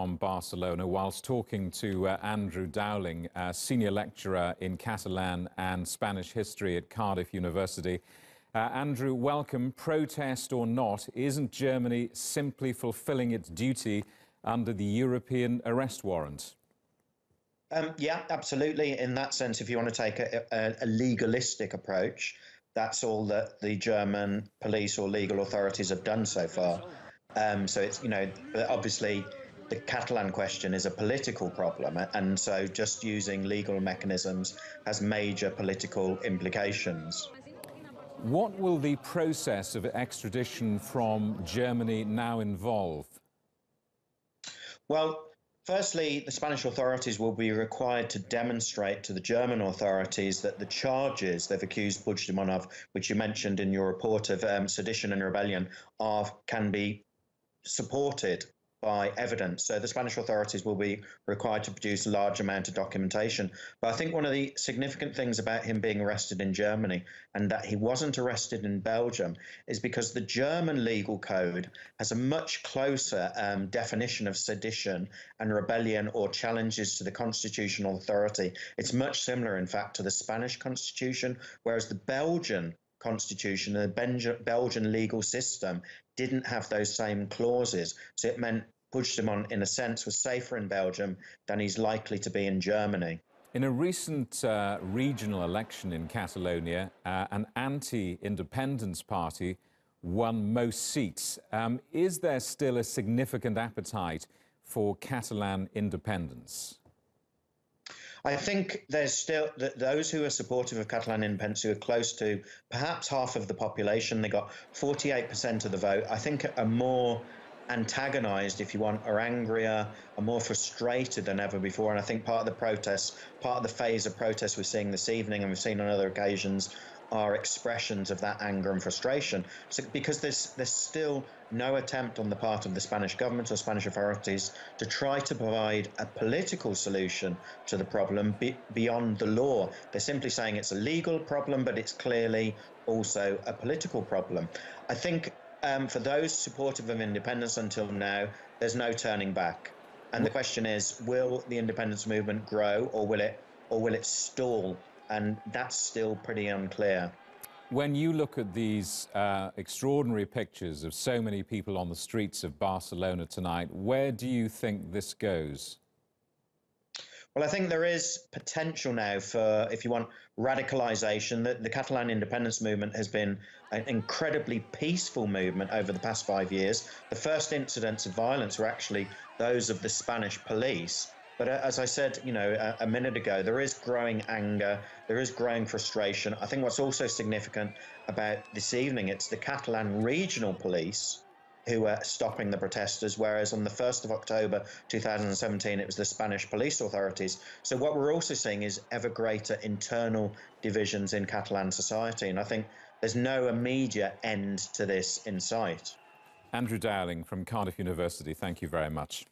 from Barcelona whilst talking to Andrew Dowling, senior lecturer in Catalan and Spanish history at Cardiff University. Andrew, welcome. Protest or not, isn't Germany simply fulfilling its duty under the European arrest warrant? Yeah, absolutely. In that sense, if you want to take a legalistic approach, that's all that the German police or legal authorities have done so far. So it's, but obviously the Catalan question is a political problem. And so just using legal mechanisms has major political implications. What will the process of extradition from Germany now involve? Well, firstly, the Spanish authorities will be required to demonstrate to the German authorities that the charges they've accused Puigdemont of, which you mentioned in your report of sedition and rebellion, can be supported by evidence. So the Spanish authorities will be required to produce a large amount of documentation. But I think one of the significant things about him being arrested in Germany and that he wasn't arrested in Belgium is because the German legal code has a much closer definition of sedition and rebellion or challenges to the constitutional authority. It's much similar, in fact, to the Spanish constitution, whereas the Belgian constitution and the Belgian legal system didn't have those same clauses. So it meant Puigdemont, in a sense, was safer in Belgium than he's likely to be in Germany. In a recent regional election in Catalonia, an anti-independence party won most seats. Is there still a significant appetite for Catalan independence? I think there's still those who are supportive of Catalan independence, who are close to perhaps half of the population. They got 48% of the vote. I think are more antagonized, if you want, are angrier, are more frustrated than ever before. And I think part of the protests, part of the phase of protests we're seeing this evening and we've seen on other occasions, are expressions of that anger and frustration. So because there's still no attempt on the part of the Spanish government or Spanish authorities to try to provide a political solution to the problem beyond the law. They're simply saying it's a legal problem, but it's clearly also a political problem. I think for those supportive of independence until now, there's no turning back. And the question is, will the independence movement grow or will it stall? And that's still pretty unclear. When you look at these extraordinary pictures of so many people on the streets of Barcelona tonight, where do you think this goes? Well, I think there is potential now for, if you want, radicalization. The Catalan independence movement has been an incredibly peaceful movement over the past 5 years. The first incidents of violence were actually those of the Spanish police. But as I said, a minute ago, there is growing anger, there is growing frustration. I think what's also significant about this evening, it's the Catalan regional police who are stopping the protesters, whereas on the 1st of October 2017, it was the Spanish police authorities. So what we're also seeing is ever greater internal divisions in Catalan society. And I think there's no immediate end to this in sight. Andrew Dowling from Cardiff University, thank you very much.